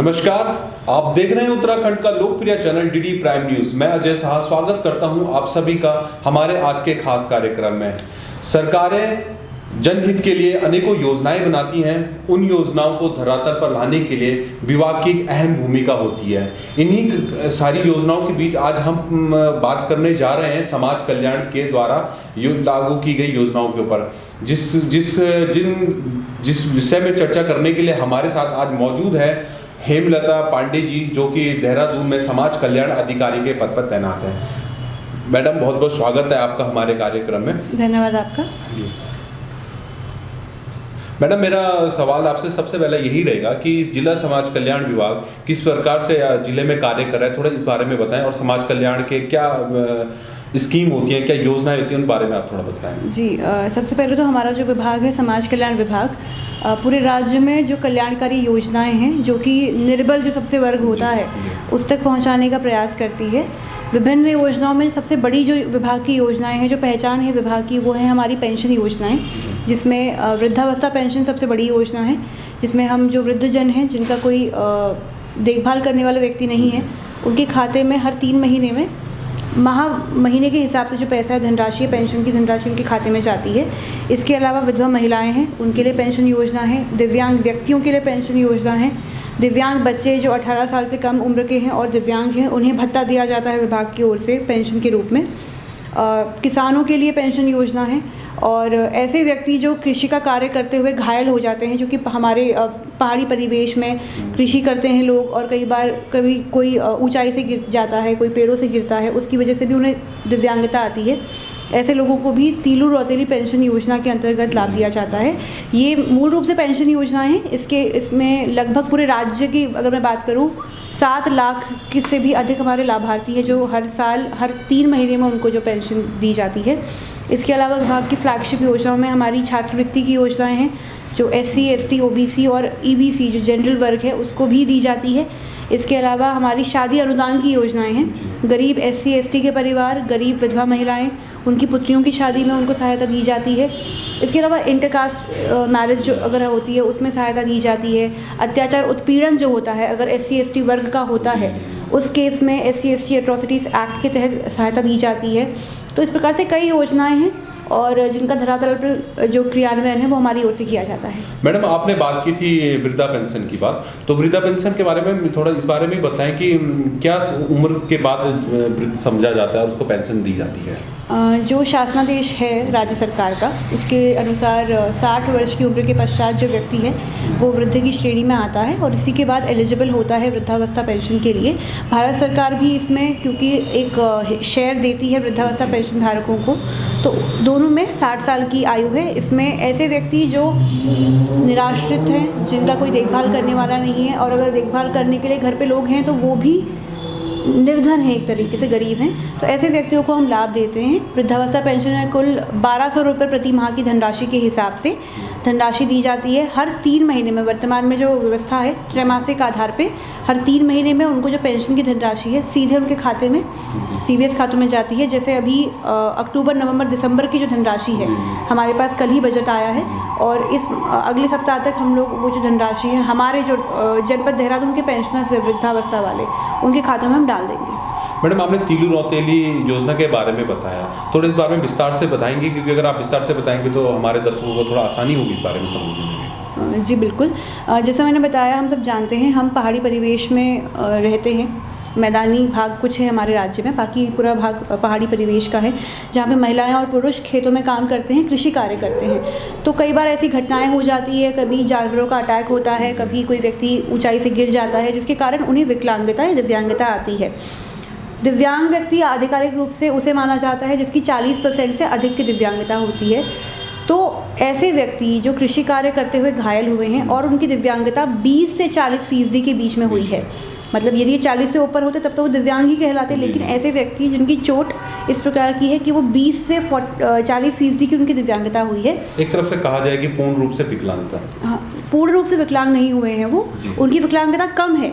नमस्कार, आप देख रहे हैं उत्तराखंड का लोकप्रिय चैनल डीडी प्राइम न्यूज। मैं अजय साहा स्वागत करता हूं आप सभी का हमारे आज के खास कार्यक्रम में। सरकारें जनहित के लिए अनेकों योजनाएं बनाती हैं। उन योजनाओं को धरातल पर लाने के लिए विभाग की एक अहम भूमिका होती है। इन्हीं सारी योजनाओं के बीच आज हम बात करने जा रहे हैं समाज कल्याण के द्वारा लागू की गई योजनाओं के ऊपर। जिस विषय में चर्चा करने के लिए हमारे साथ आज मौजूद है हेमलता पांडे जी, जो कि देहरादून में समाज कल्याण अधिकारी के पद पर तैनात हैं। मैडम, बहुत बहुत स्वागत है आपका हमारे कार्यक्रम में। धन्यवाद आपका जी। मैडम, मेरा सवाल आपसे सबसे पहले यही रहेगा कि जिला समाज कल्याण विभाग किस प्रकार से जिले में कार्य कर रहा है, थोड़ा इस बारे में बताएं। और समाज कल्याण के क्या स्कीम होती है, क्या योजनाएं होती हैं, उन बारे में आप थोड़ा बताएं। जी, सबसे पहले तो हमारा जो विभाग है समाज कल्याण विभाग पूरे राज्य में जो कल्याणकारी योजनाएं हैं, जो कि निर्बल जो सबसे वर्ग होता है उस तक पहुंचाने का प्रयास करती है। विभिन्न योजनाओं में सबसे बड़ी जो विभाग की योजनाएं हैं, जो पहचान है विभाग की, वो है हमारी पेंशन योजनाएं, जिसमें वृद्धावस्था पेंशन सबसे बड़ी योजना है, जिसमें हम जो वृद्धजन हैं जिनका कोई देखभाल करने वाला व्यक्ति नहीं है, उनके खाते में हर 3 महीने में महीने के हिसाब से जो पैसा है, धनराशि, पेंशन की धनराशि उनके खाते में जाती है। इसके अलावा विधवा महिलाएं हैं, उनके लिए पेंशन योजना है। दिव्यांग व्यक्तियों के लिए पेंशन योजना है। दिव्यांग बच्चे जो 18 साल से कम उम्र के हैं और दिव्यांग हैं, उन्हें भत्ता दिया जाता है विभाग की ओर से पेंशन के रूप में। किसानों के लिए पेंशन योजना है। और ऐसे व्यक्ति जो कृषि का कार्य करते हुए घायल हो जाते हैं, जो कि हमारे पहाड़ी परिवेश में कृषि करते हैं लोग, और कभी कोई ऊंचाई से गिर जाता है, कोई पेड़ों से गिरता है, उसकी वजह से भी उन्हें दिव्यांगता आती है। ऐसे लोगों को भी तीलू रौतेली पेंशन योजना के अंतर्गत लाभ दिया जाता है। ये मूल रूप से पेंशन योजना है। इसमें लगभग पूरे राज्य की अगर मैं बात करूँ 7 लाख से भी अधिक हमारे लाभार्थी हैं, जो हर साल हर 3 महीने में उनको जो पेंशन दी जाती है। इसके अलावा विभाग की फ्लैगशिप योजनाओं में हमारी छात्रवृत्ति की योजनाएं हैं, जो SC, ST, OBC और EBC जो जनरल वर्ग है उसको भी दी जाती है। इसके अलावा हमारी शादी अनुदान की योजनाएं हैं। गरीब SC, ST के परिवार, गरीब विधवा महिलाएं, उनकी पुत्रियों की शादी में उनको सहायता दी जाती है। इसके अलावा इंटरकास्ट मैरिज जो अगर होती है उसमें सहायता दी जाती है। अत्याचार उत्पीड़न जो होता है अगर SC, ST वर्ग का होता है, उस केस में SC, ST एट्रोसिटीज़ एक्ट के तहत सहायता दी जाती है। तो इस प्रकार से कई योजनाएं हैं और जिनका धरातल पर जो क्रियान्वयन है वो हमारी ओर से किया जाता है। मैडम, आपने बात की थी वृद्धा पेंशन की बात, तो वृद्धा पेंशन के बारे में थोड़ा इस बारे में बताएं कि क्या उम्र के बाद वृद्ध समझा जाता है और उसको पेंशन दी जाती है। जो शासनादेश है राज्य सरकार का, उसके अनुसार 60 वर्ष की उम्र के पश्चात जो व्यक्ति है वो वृद्ध की श्रेणी में आता है और इसी के बाद एलिजिबल होता है वृद्धावस्था पेंशन के लिए। भारत सरकार भी इसमें क्योंकि एक शेयर देती है वृद्धावस्था पेंशन धारकों को, तो दोनों में 60 साल की आयु है। इसमें ऐसे व्यक्ति जो निराश्रित हैं, जिनका कोई देखभाल करने वाला नहीं है, और अगर देखभाल करने के लिए घर पे लोग हैं तो वो भी निर्धन है, एक तरीके से गरीब हैं, तो ऐसे व्यक्तियों को हम लाभ देते हैं। वृद्धावस्था पेंशन में कुल 1200 रुपये प्रति माह की धनराशि के हिसाब से धनराशि दी जाती है हर 3 महीने में। वर्तमान में जो व्यवस्था है त्रैमासिक आधार पे हर 3 महीने में उनको जो पेंशन की धनराशि है सीधे उनके खाते में, CVS खातों में जाती है। जैसे अभी अक्टूबर, नवंबर, दिसंबर की जो धनराशि है, हमारे पास कल ही बजट आया है और इस अगले सप्ताह तक हम लोग वो जो धनराशि है हमारे जो जनपद देहरादून के पेंशनर्स है वृद्धावस्था वाले, उनके खातों में हम डाल देंगे। मैडम, आपने तीलू रौतेली योजना के बारे में बताया, थोड़ा इस बारे में विस्तार से बताएंगे, क्योंकि अगर आप विस्तार से बताएंगे तो हमारे दर्शकों को थोड़ा आसानी होगी इस बारे में समझने में। जी बिल्कुल, जैसा मैंने बताया, हम सब जानते हैं हम पहाड़ी परिवेश में रहते हैं। मैदानी भाग कुछ है हमारे राज्य में, बाकी पूरा भाग पहाड़ी परिवेश का है, जहाँ पे महिलाएं और पुरुष खेतों में काम करते हैं, कृषि कार्य करते हैं। तो कई बार ऐसी घटनाएं हो जाती है, कभी जानवरों का अटैक होता है, कभी कोई व्यक्ति ऊंचाई से गिर जाता है, जिसके कारण उन्हें विकलांगता या दिव्यांगता आती है। दिव्यांग व्यक्ति आधिकारिक रूप से उसे माना जाता है जिसकी 40% से अधिक की दिव्यांगता होती है। तो ऐसे व्यक्ति जो कृषि कार्य करते हुए घायल हुए हैं और उनकी दिव्यांगता 20 से 40% के बीच में हुई है, मतलब यदि ये 40 से ऊपर होते तब तो वो दिव्यांग ही कहलाते, लेकिन ऐसे व्यक्ति जिनकी चोट इस प्रकार की है कि वो 20 से 40% की उनकी दिव्यांगता हुई है। एक तरफ से कहा जाए कि पूर्ण रूप से विकलांगता। हाँ, पूर्ण रूप से विकलांग नहीं हुए हैं वो, उनकी विकलांगता कम है,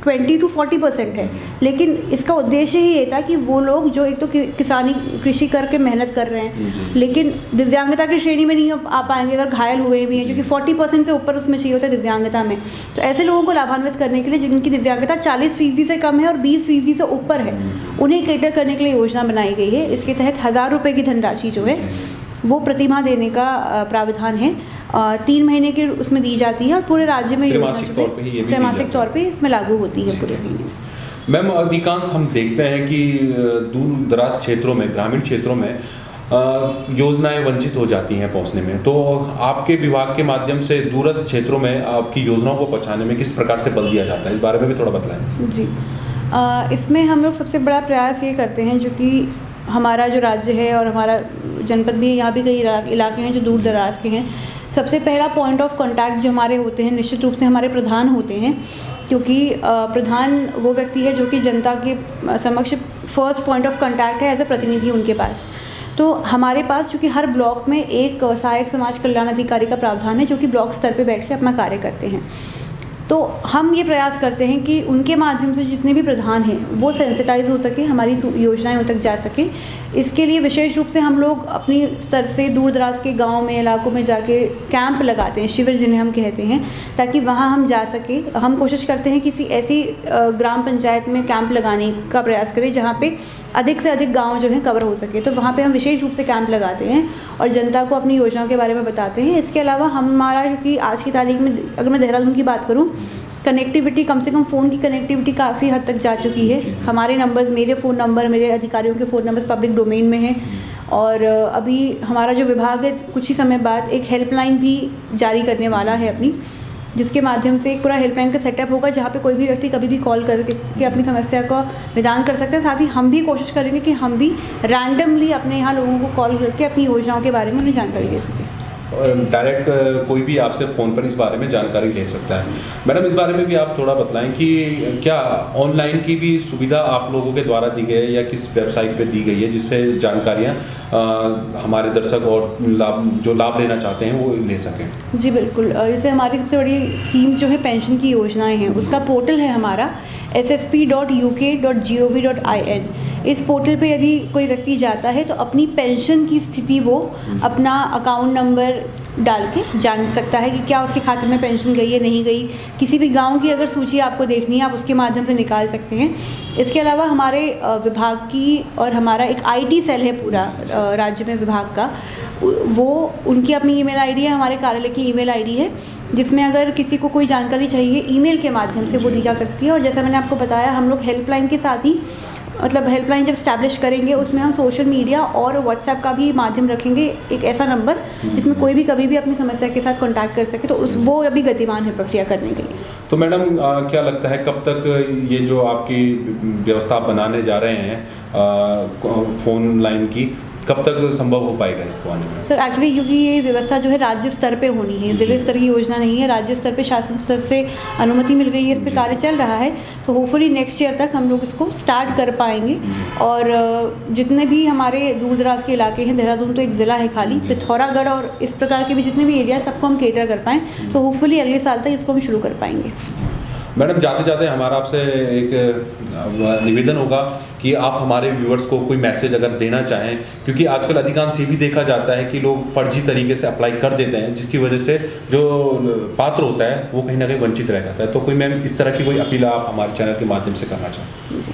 20 to 40% है, लेकिन इसका उद्देश्य ही ये था कि वो लोग जो एक तो किसानी कृषि करके मेहनत कर रहे हैं लेकिन दिव्यांगता की श्रेणी में नहीं आ पाएंगे अगर घायल हुए भी हैं, क्योंकि 40% से ऊपर उसमें चाहिए होता है दिव्यांगता में। तो ऐसे लोगों को लाभान्वित करने के लिए जिनकी दिव्यांगता 40% से कम है और 20% से ऊपर है, उन्हें कैटर करने के लिए योजना बनाई गई है। इसके तहत 1000 रुपये की धनराशि जो है वो प्रतिमाह देने का प्रावधान है, 3 महीने की उसमें दी जाती है और पूरे राज्य में त्रैमासिक तौर पे इसमें लागू होती है पूरे महीने। मैम, अधिकांश हम देखते हैं कि दूर दराज क्षेत्रों में, ग्रामीण क्षेत्रों में योजनाएं वंचित हो जाती हैं पहुंचने में, तो आपके विभाग के माध्यम से दूरस्थ क्षेत्रों में आपकी योजनाओं को पहुंचाने में किस प्रकार से बल दिया जाता है, इस बारे में भी थोड़ा बताएं। जी, इसमें हम लोग सबसे बड़ा प्रयास ये करते हैं, जो कि हमारा जो राज्य है और हमारा जनपद भी, यहाँ भी कई इलाके हैं जो दूर दराज के हैं। सबसे पहला पॉइंट ऑफ कांटेक्ट जो हमारे होते हैं निश्चित रूप से हमारे प्रधान होते हैं, क्योंकि प्रधान वो व्यक्ति है जो कि जनता के समक्ष फर्स्ट पॉइंट ऑफ कांटेक्ट है, एज ए प्रतिनिधि उनके पास। तो हमारे पास चूँकि हर ब्लॉक में एक सहायक समाज कल्याण अधिकारी का प्रावधान है जो कि ब्लॉक स्तर पे बैठ के अपना कार्य करते हैं। तो हम ये प्रयास करते हैं कि उनके माध्यम से जितने भी प्रधान हैं वो सेंसिटाइज हो सके, हमारी योजनाएं उन तक जा सकें। इसके लिए विशेष रूप से हम लोग अपनी स्तर से दूर दराज के गांव में, इलाकों में जाके कैंप लगाते हैं, शिविर जिन्हें हम कहते हैं, ताकि वहां हम जा सकें। हम कोशिश करते हैं किसी ऐसी ग्राम पंचायत में कैंप लगाने का प्रयास करें जहाँ पे अधिक से अधिक गांव जो है कवर हो सके। तो वहाँ पे हम विशेष रूप से कैंप लगाते हैं और जनता को अपनी योजनाओं के बारे में बताते हैं। इसके अलावा हमारा, क्योंकि आज की तारीख में अगर मैं देहरादून की बात करूँ, कनेक्टिविटी कम से कम फ़ोन की कनेक्टिविटी काफ़ी हद तक जा चुकी है। हमारे नंबर्स, मेरे फ़ोन नंबर, मेरे अधिकारियों के फ़ोन नंबर्स पब्लिक डोमेन में हैं। और अभी हमारा जो विभाग है कुछ ही समय बाद एक हेल्पलाइन भी जारी करने वाला है अपनी, जिसके माध्यम से एक पूरा हेल्पलाइन का सेटअप होगा जहाँ पे कोई भी व्यक्ति कभी भी कॉल करके अपनी समस्या का निदान कर सकता है। साथ ही हम भी कोशिश करेंगे कि हम भी रैंडमली अपने यहाँ लोगों को कॉल करके अपनी योजनाओं के बारे में उन्हें जानकारी दे सकें। डायरेक्ट कोई भी आपसे फ़ोन पर इस बारे में जानकारी ले सकता है। मैडम, इस बारे में भी आप थोड़ा बतलाएं कि क्या ऑनलाइन की भी सुविधा आप लोगों के द्वारा दी गई है या किस वेबसाइट पे दी गई है जिससे जानकारियां हमारे दर्शक और जो लाभ लेना चाहते हैं वो ले सकें? जी बिल्कुल, जैसे हमारी सबसे बड़ी स्कीम्स जो है पेंशन की योजनाएँ हैं, उसका पोर्टल है हमारा ssp.uk.gov.in। इस पोर्टल पे यदि कोई व्यक्ति जाता है तो अपनी पेंशन की स्थिति वो अपना अकाउंट नंबर डाल के जान सकता है कि क्या उसके खाते में पेंशन गई है, नहीं गई। किसी भी गांव की अगर सूची आपको देखनी है आप उसके माध्यम से निकाल सकते हैं। इसके अलावा हमारे विभाग की और हमारा एक IT सेल है पूरा राज्य में विभाग का, वो उनकी अपनी ईमेल आईडी है, हमारे कार्यालय की ईमेल आईडी है, जिसमें अगर किसी को कोई जानकारी चाहिए ईमेल के माध्यम से वो दी जा सकती है। और जैसा मैंने आपको बताया, हम लोग हेल्पलाइन के साथ ही, मतलब हेल्पलाइन जब स्टैब्लिश करेंगे उसमें हम सोशल मीडिया और व्हाट्सएप का भी माध्यम रखेंगे, एक ऐसा नंबर जिसमें कोई भी कभी भी अपनी समस्या के साथ कांटेक्ट कर सके, तो वो अभी गतिमान है प्रक्रिया करने के लिए। तो मैडम, क्या लगता है कब तक ये जो आपकी व्यवस्था आप बनाने जा रहे हैं फ़ोन लाइन की, कब तक संभव हो पाएगा इसको आने में? सर एक्चुअली क्योंकि ये व्यवस्था जो है राज्य स्तर पे होनी है, जिले स्तर की योजना नहीं है, राज्य स्तर पे शासन स्तर से अनुमति मिल गई है, इस पे कार्य चल रहा है। तो होपफुली नेक्स्ट ईयर तक हम लोग इसको स्टार्ट कर पाएंगे। और जितने भी हमारे दूर दराज के इलाके हैं, देहरादून तो एक ज़िला है खाली, पिथौरागढ़ और इस प्रकार के भी जितने भी एरिया सबको हम केटर कर पाएँ, तो होपफुली अगले साल तक इसको हम शुरू कर पाएंगे। मैडम, जाते जाते हमारा आपसे एक निवेदन होगा कि आप हमारे व्यूअर्स को कोई मैसेज अगर देना चाहें, क्योंकि आजकल अधिकांश ये भी देखा जाता है कि लोग फर्जी तरीके से अप्लाई कर देते हैं, जिसकी वजह से जो पात्र होता है वो कहीं ना कहीं वंचित रह जाता है। तो कोई मैम इस तरह की कोई अपील आप हमारे चैनल के माध्यम से करना चाहें? जी,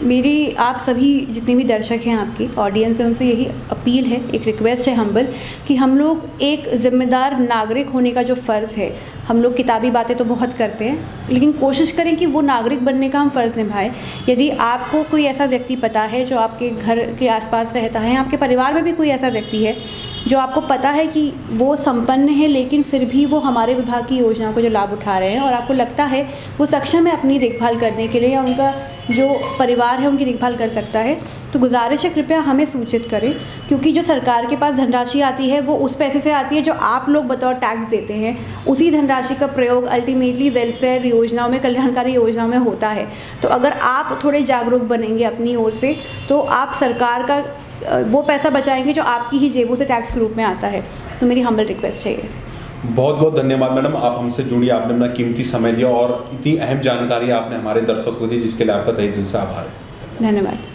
मेरी आप सभी जितने भी दर्शक हैं, आपकी ऑडियंस है, उनसे यही अपील है, एक रिक्वेस्ट है हम्बल, कि हम लोग एक जिम्मेदार नागरिक होने का जो फ़र्ज़ है, हम लोग किताबी बातें तो बहुत करते हैं, लेकिन कोशिश करें कि वो नागरिक बनने का हम फ़र्ज़ निभाएं। यदि आपको कोई ऐसा व्यक्ति पता है जो आपके घर के आसपास रहता है, आपके परिवार में भी कोई ऐसा व्यक्ति है जो आपको पता है कि वो संपन्न है लेकिन फिर भी वो हमारे विभाग की योजनाओं को जो लाभ उठा रहे हैं, और आपको लगता है वो सक्षम है अपनी देखभाल करने के लिए या उनका जो परिवार है उनकी देखभाल कर सकता है, तो गुजारिश है कृपया हमें सूचित करें, क्योंकि जो सरकार के पास धनराशि आती है वो उस पैसे से आती है जो आप लोग बतौर टैक्स देते हैं। उसी धनराशि का प्रयोग अल्टीमेटली वेलफेयर योजनाओं में, कल्याणकारी योजनाओं में होता है। तो अगर आप थोड़े जागरूक बनेंगे अपनी ओर से, तो आप सरकार का वो पैसा बचाएंगे जो आपकी ही जेबों से टैक्स के रूप में आता है। तो मेरी हम्बल रिक्वेस्ट है ये। बहुत बहुत धन्यवाद मैडम, आप हमसे जुड़ी, आपने अपना कीमती समय दिया और इतनी अहम जानकारी आपने हमारे दर्शकों को दी, जिसके लिए आपका तहे दिल से आभार है। धन्यवाद।